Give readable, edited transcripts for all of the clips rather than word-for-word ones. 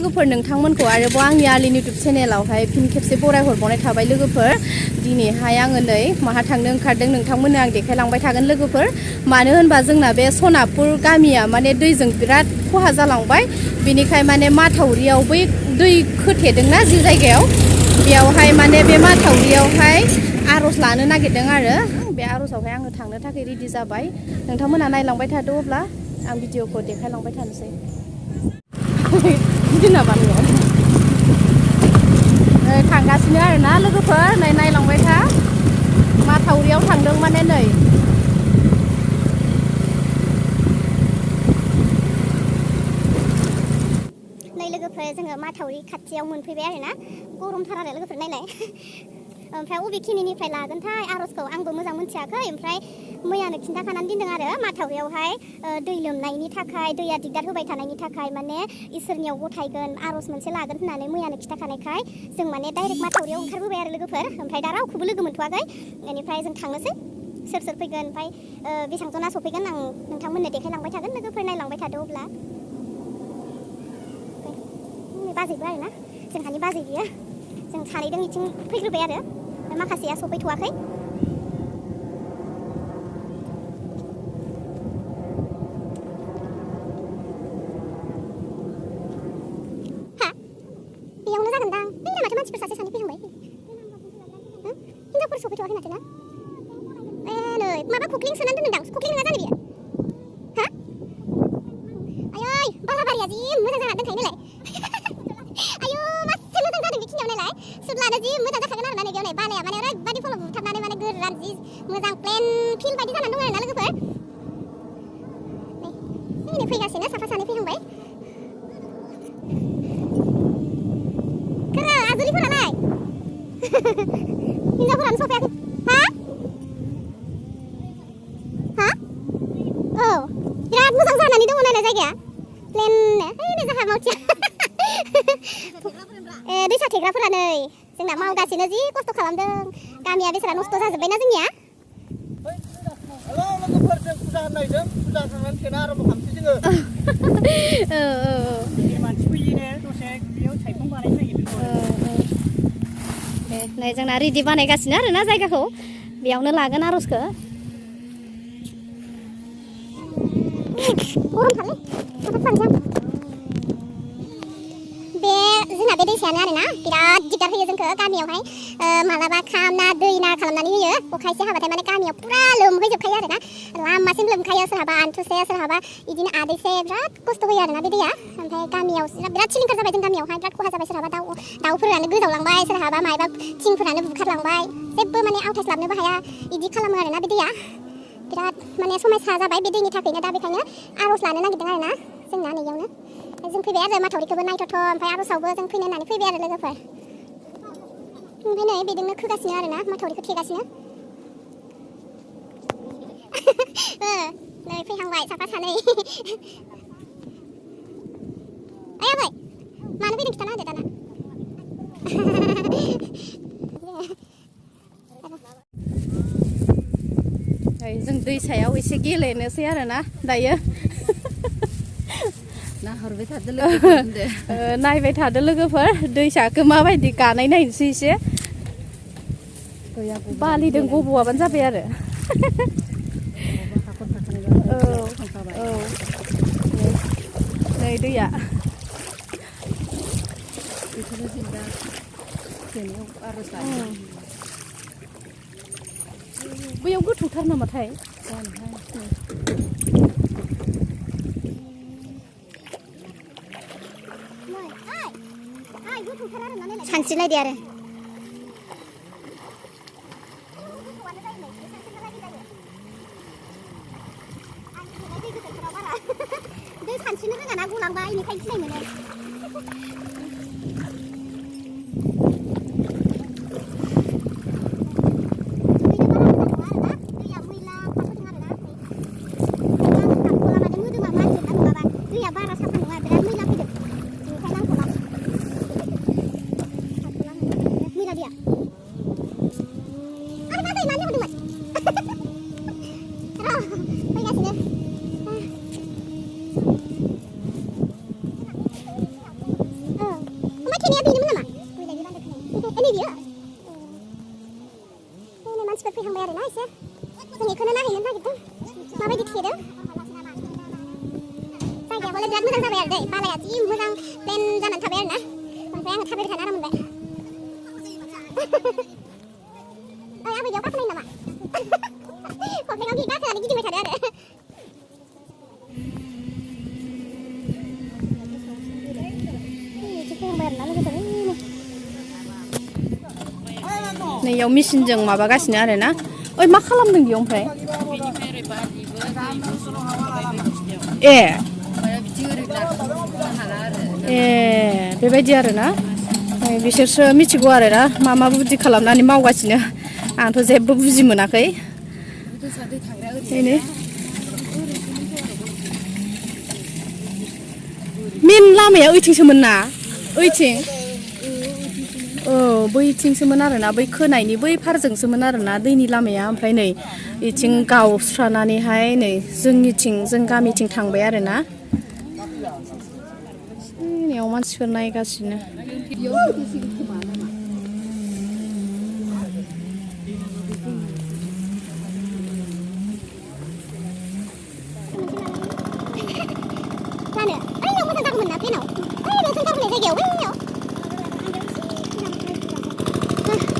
लोगोफोर नोंथांमोनखौ आरोबाव आंनि आलिनि इउटुब चेनेलावहाय फिन खेबसे बराय हरबावनाय थाबाय लोगोफोर दिनैहाय आङो नै माहा थांनो ओंखारदों नोंथांमोननो आं देखायलांबाय थागोन लोगोफोर मानो होनबा जोंना बे सनापुर गामिया माने दैजों बिराद खहा जालांबाय बेनिखाय माने माथावरियाव बै दै खोथेदोंना जि जायगायाव बेयावहाय माने बे माथावरियावहाय आर'ज लानो नागिरदों आरो बे आर'जावहाय आङो थांनो थाखाय रेडि जाबाय नोंथांमोना नायलांबाय थादो अब्ला आं भिडिअखौ देखायलांबाय थानोसै थांगासिनो आरोना लोगोफोर नै नायलांबाय था माथावरियाव थांदों माने नै लोगोफोर जोङो माथावरि खाथियाव मोनफैबाय आरोना गरमथार आरो लोगोफोर नायलाय ओमफ्राय अबेखिनिनिफ्राय लागोनथाय आर'जखौ आंबो मोजां मोनथियाखै ओमफ्राय मैयानो खिन्थाखानानै दोनदों आरो माथावरियावहाय दै लोमनायनि थाखाय दैया दिगदार होबाय थानायनि थाखाय माने इसोरनियाव गथायगोन आर'ज मोनसे लागोन होननानै मैयानो खिन्थाखानायखाय जों माने डाइरेक्ट माथावरियाव ओंखारबोबाय आरो लोगोफोर ओमफ्राय दा रावखौबो लोगो मोनथ'वाखै बेनिफ्राय जों थांनोसै सोर सोर फैगोन ओमफ्राय बेसेबां जना सफैगोन आं नोंथांमोननो देखायलांबाय थागोन लोगोफोर नायलांबाय थादो अब्ला बाजैबो आरोना जोंहानि बाजै बियो जों सानैदों बिथिं फैग्रोबाय आरो माखासेया सफैथ'वाखै हा बेयावनो जागोनदां बै माथो मानसिफोर सासे सानै फैहांबाय हिनजावफोर सफैथ'वाखै माथो ना नै माबा खख्लिं सोनानै दोनदोंदां खख्लिं नङा जानो बियो हा आयै बालाबारिया जि मोजां जाना दोनखायो नालाय आयु मासे मोजां जादों बेखिनियाव नायलाय सुदलानो जि मोजां जाखागोन आरोना नैबेयाव नै बालाया माने ओरैबायदि फल' बुथारनानै माने गोरान जि मोजां प्लेन फिल्ड बायदि जानानै दं आरोना लोगोफोर नै फैगासिनो साफा सानै फैहांबाय खोरो आजुलिफोरालाय हिनजावफोरानो सफैयाखै हा हा औ बिराद मोजां जानानै दङ नायलाय जायगाया प्लेननो नै जाहा मावथिया दैसा थेग्राफोरा नै जोंना मावगासिनो जि खस्थ' खालामदों गामिया बेसेरा नस्थ' जाजोब्बायना जोंनिया हेलौ लोगोफोर जों फुजा होननायजों फुजा होखांनानै थेना आराम्भ खालामसै जोङो मानसि फैयोनो दसे बेयाव सायखं बानायनो नागिरदों नै जोंना रेडि बानायगासिनो आरोना जायगाखौ बेयावनो लागोन आर'जखौ गरमथारलै बे जोंना बे दैसायानो आरोना बिराद दिगदार होयो जोंखौ गामियावहाय मालाबा खामना दैना खालामनानै होयो अखा एसे हाबाथाय माने गामियाव पुरा लोमहैजोबखायो आरोना लामासिम लोमखायो सोरहाबा आन्थुसे सोरहाबा बिदिनो आदैसे बिराद खस्थ' होयो आरोना बे दैया ओमफ्राय गामियाव बिराद सिलिंखार जाबाय जों गामियावहाय बिराद खहा जाबाय सोरहाबा दाउफोरानो गोजावलांबाय सोरहाबा मायबा थिंफोरानो बुखारलांबाय जेबो माने आवथायस्लाबनोबो हाया बिदि खालामो आरोना बे दैया बिराद माने समस्या जाबाय बे दैनि थाखायनो दा बेखायनो आर'ज लानो नागिरदों आरोना जोंना नैयावनो जों फैबाय आरो माथावरिखौबो नायथ'थ' ओमफ्राय आर'जावबो जों फैनो होननानै फैबाय आरो लोगोफोर ओमफ्राय नै बेजोंनो खोगासिनो आरोना माथावरिखौ थेगासिनो नै फैहांबाय साफा सानै ओइ आबै मानो फैदों खिथाना होदो दाना जों दैसायाव एसे गेलेनोसै आरोना दायो नाहरबाय थादो लोगोफोर नायबाय थादो लोगोफोर दैसाखौ माबायदि गानाय नायनोसै एसे बालिदों गब'आबानो जाबाय आरो औ नै दैया बेखौनो जों दा थेनायाव आर'ज लायो बैयाव गोथौथार नामाथाय सानस्रिलायदो आरो दै सानस्रिनो रोङा ना गलांबाय बेनिखायनो गिनाय मोनो मानसिफोर फैहांबाय आरोना एसे जों बेखौनो नायहैनो नागिरदों माबायदि थेदों जायगायाबोलाय बिराद मोजां जाबाय आरो दै बालाया जि मोजां प्लेन जानानै थाबाय आरोना ओमफ्राय आङो थाबायबाय थानो आराम मोनबाय ओइ आबै बेयाव गाखोनाय नामा खख्लेङाव गाखोनानै गिदिंबाय थादो आरो नैयाव मेचिनजों माबागासिनो आरोना ओइ मा खालामदों बेयाव ओमफ्राय ए बेबायदि आरोना बिसोरसो मिथिगौ आरोना मा बुद्धि खालामनानै मावगासिनो आंथ' जेबो बुजि मोनाखै मेन लामाया ओइथिंसोमोन ना ओइथिं औ बैथिंसोमोन आरोना बै खोनायनि बै फारजोंसोमोन आरोना दैनि लामाया ओमफ्राय नै इथिं गावस्रानानैहाय नै जों गामिथिं थांबाय आरोना नैयाव मानसिफोर नायगासिनो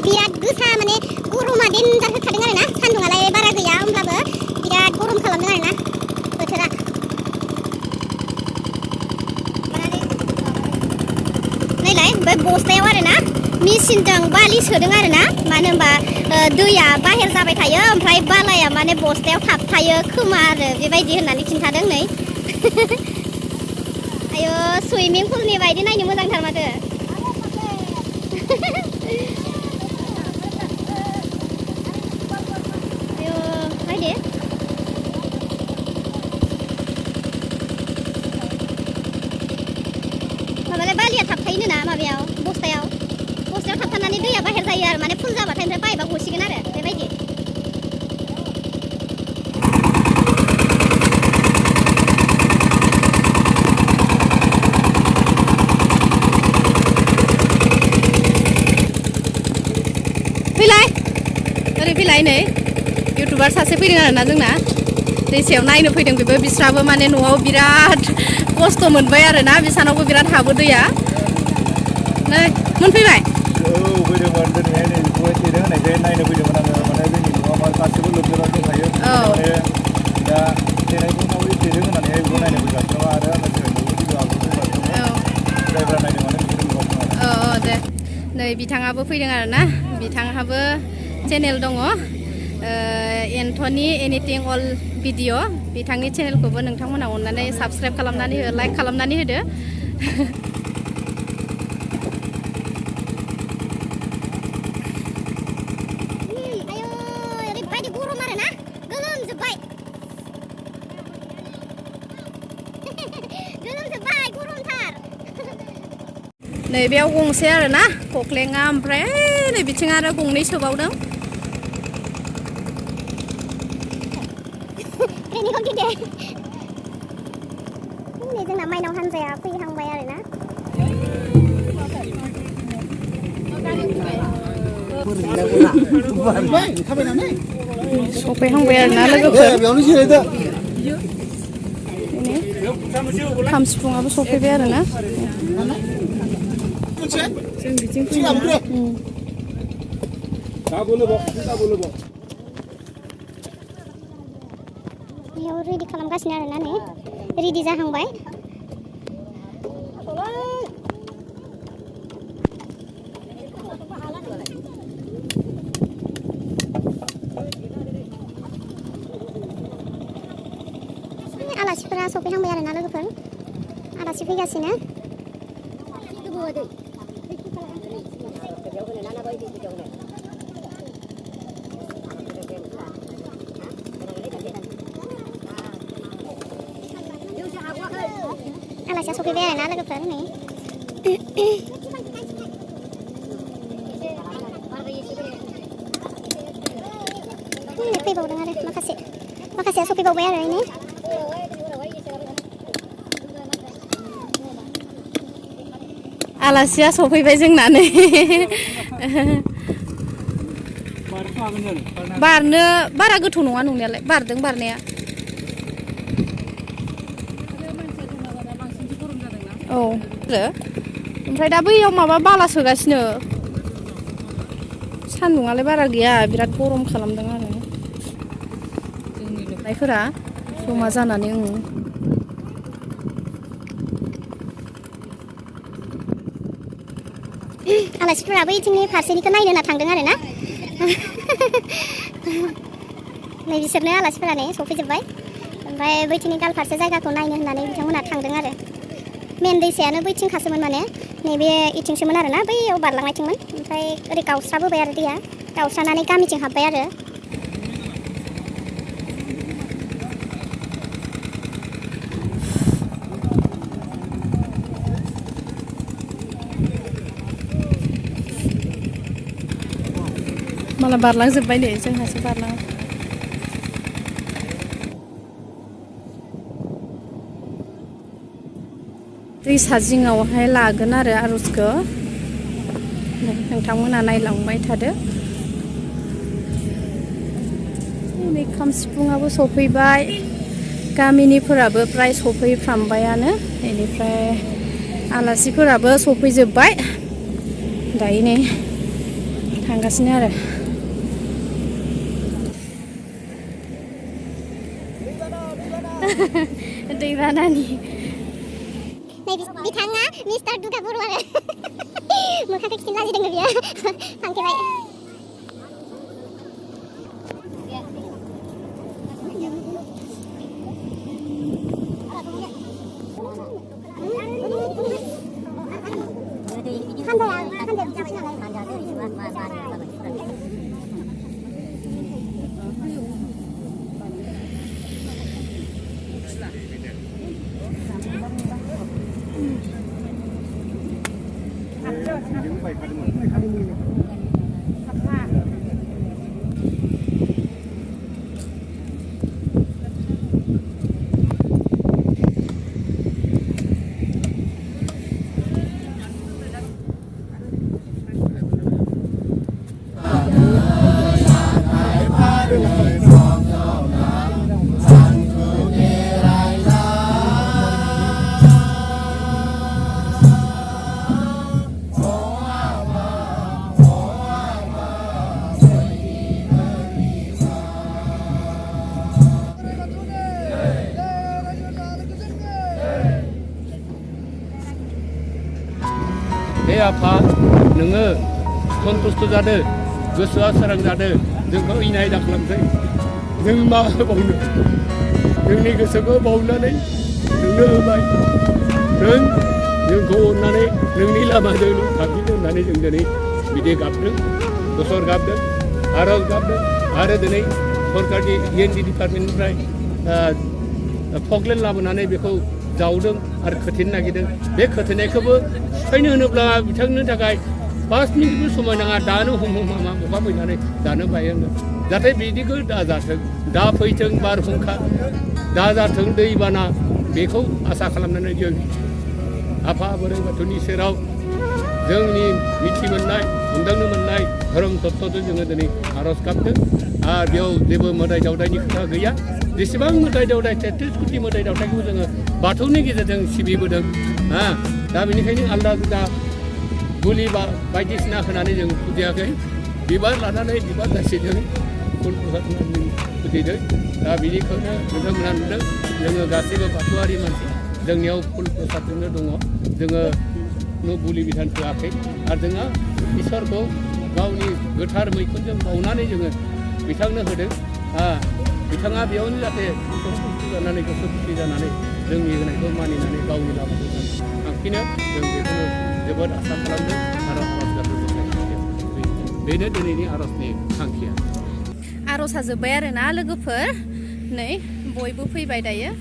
बिराद गोसा माने गरमा देन्जार होखादों आरोना सान्दुङालाय बारा गैया होमब्लाबो बिराद गरम खालामदों आरोना बोथोरा नायलाय बे बस्थायाव आरोना मेचिनजों बालि सोदों आरोना मानो होनबा दैया बाहेर जाबाय थायो ओमफ्राय बालाया माने बस्थायाव थाबथायो खोमा आरो बेबायदि होननानै खिन्थादों नै आयो सुइमिं पुलनि बायदि नायनो मोजांथार माथो माबालाय बालिया थाबथायोनो ना माबायाव बस्थायाव थाबथानानै दैया बाहेर जायो आरो माने फुल जाबाथाय ओमफ्राय पाइपा गसिगोन आरो बेबायदि फैलाय नै इउटुबार सासे फैदों आरोना जोंना दैसायाव नायनो फैदों बेबो बिस्राबो माने न'आव बिराद खस्थ' मोनबाय आरोना बिसानावबो बिराद हाबो दैया नै मोनफैबाय औ फैदोंमोन दिनैहाय नै बेखौहाय थेदों होननायखाय नायनो फैदोंमोन आङो माने जोंनि न'आव गासिबो लोमजोबनानै दंखायो माने दा थेनायखौ माबोरै थेदों होननानैहाय बेखौ नायनो फैगासिनो दङ आरो आङो दिनै न'आव भिडिअ आपल'ड होगासिनो दङ जायफ्रा नायदों माने बिसोर नुगासिनो दङ दे नै बिथाङाबो फैदों आरोना बिथांहाबो चेनेल दङ एन्थनि एनिथिं अल भिडिअ बिथांनि चेनेलखौबो नोंथांमोना अननानै साबस्क्राइब खालामनानै हो लाइक खालामनानै होदो नै बेयाव गंसे आरोना खख्लेङा ओमफ्राय नै बिथिं आरो गंनै सोबावदों जोंना माइनाव हानजाया फैहांबाय आरोना सफैहांबाय आरोना लोगोफोर खाम सिफुङाबो सफैबाय आरोना जों बिथिं फैबाय बेयाव रेडि खालामगासिनो आरोना नै रेडि जाहांबाय आलासिफोरा सफैहांबाय आरोना लोगोफोर आलासि फैगासिनो आलासिया सफैबाय आरोना लोगोफोर नै फैबावदों आरो माखासेया सफैबावबाय आरो नै आलासिया सफैबाय जोंना नै बारनो बारा गोथौ नङा नंनायालाय बारदों बारनाया औ ओमफ्राय दा बैयाव माबा बाला सोगासिनो सान्दुङालाय बारा गैया बिराद गरम खालामदों आरो जोंनि लोबनायफोरा जमा जानानै आलासिफोरा बैथिंनि फारसेनिखौ नायनो होनना थांदों आरो ना नै बिसोरनो आलासिफोरा नै सफैजोब्बाय ओमफ्राय बैथिंनि गाल फारसे जायगाखौ नायनो होननानै बिथांमोना थांदों आरो मेन दैसायानो बैथिंखासोमोन माने नैबे इथिंसोमोन आरो ना बैयाव बारलांनायथिंमोन ओमफ्राय ओरै गावस्राबोबाय आरो दैया गावस्रानानै गामिथिं हाबबाय आरो माला बारलांजोब्बाय नै जोंहासो बारलाङो दैसा जिङावहाय लागोन आरो आर'जखौ नोंथांमोना नायलांबाय थादो नै खाम सिफुङाबो सफैबाय गामिनिफोराबो प्राय सफैफ्रामबायानो बेनिफ्राय आलासिफोराबो सफैजोब्बाय दायो नै थांगासिनो आरो दैबानानि नै बिथाङा मिस्टार दुगा बर' आरो मोखांखौ खिथिनो लाजिदों बियो थांखेबाय हे आफा नोङो सन्तुष्ट जादों गोसोआ सोरां जादों जोंखौ इनाय दाखालामसै जों मा होबावनो जोंनि गोसोखौ बावनानै नोंनो होबाय नों जोंखौ अननानै नोंनि लामाजों थांफिनो होननानै जों दिनै बिदि गाबदों गसर गाबदों आरज गाबदों आरो दिनै सरकारनि END डिपार्टमेन्टनिफ्राय फकलेन्ड लाबोनानै बेखौ जावदों आरो खोथेनो नागिरदों बे खोथेनायखौबो सिफायनो होनोब्ला बिथांनो थाखाय 5 मिनिटबो समाय नाङा दानो हम अखा फैनानै दानो बायनांगोन जाहाथे बिदिखौ दाजाथों दा फैथों बारहुंखा दाजाथों दैबाना बेखौ आसा खालामनानै जों आफा बोराइ बाथौनि सेराव जोंनि मिथि मोननाय हमदांनो मोननाय धोरोम तत्वजों जोङो दिनै आर'ज गाबदों आरो बेयाव जेबो मोदाय दावदायनि खोथा गैया जेसेबां मोदाय दावदाय 33 कोटि मोदाय दावदायखौ जोङो बाथौनि गेजेरजों सिबिबोदों दा बेनिखायनो आलदा जुदा गुलि बायदिसिना होनानै जों फुजियाखै बिबार लानानै बिबार दासिजों फुल प्रसाद होनानै फुजिदों दा बिनिखौनो नोंथांमोना नुदों जोङो गासैबो बाथौआरि मानसि जोंनियाव फुल प्रसादजोंनो दङ जोङो बुलि बिधान होआखै आरो जोङो इसोरखौ गावनि गोथार मैखुनजों बावनानै जोङो बिथांनो होदों बिथाङा बेयावनो जाहाथे सन्तुष्ट जानानै गोसो खुसि जानानै जोंनि होनायखौ मानिनानै गावनि लामाखौ थांफिनो जों बेखौनो जोबोद आसा खालामदों आरो आर'ज गाबदों बेनो दिनैनि आर'जनि थांखिया आर'जआ जोब्बाय आरोना लोगोफोर नै बयबो फैबाय दायो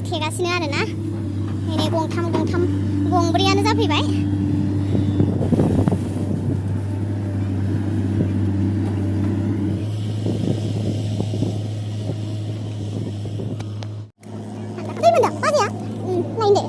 थेगासिनो आरोना नै गंथाम गंब्रैयानो जाफैबाय दै मोनदों बाजैया नायनो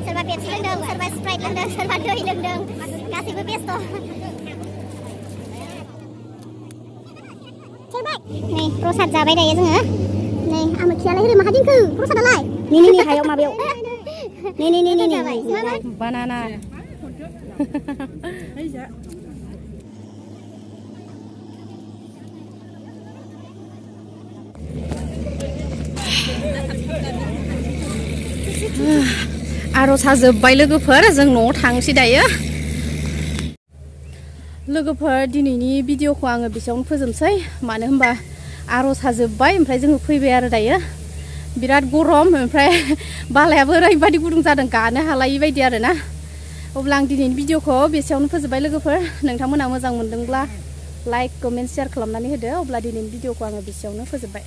Serba Pepsi lendeng, serba Sprite lendeng, serba doi lendeng. Kasih gue pesto. Terbaik. Nih, prosat जाबाय दायो जोङो. Nih, आमोखियालाय होदो माहा दिंखो? प्रसादालाय? नी हायाव माबायाव. नी. Banana. आर'जआ जोब्बाय लोगोफोर जों न'आव थांसै दायो लोगोफोर दिनैनि भिडिअखौ आङो बेसेयावनो फोजोबसै मानो होनबा आर'जआ जोब्बाय ओमफ्राय जोङो फैबाय आरो दायो बिराद गरम ओमफ्राय बालायाबो ओरैबायदि गुदुं जादों गानो हालायि बायदि आरोना अब्ला आं दिनैनि भिडिअखौ बेसेयावनो फोजोबबाय लोगोफोर नोंथांमोना मोजां मोनदोंब्ला लाइक कमेन्ट शेयार खालामनानै होदो अब्ला दिनैनि भिडिअखौ आङो बेसेयावनो फोजोबबाय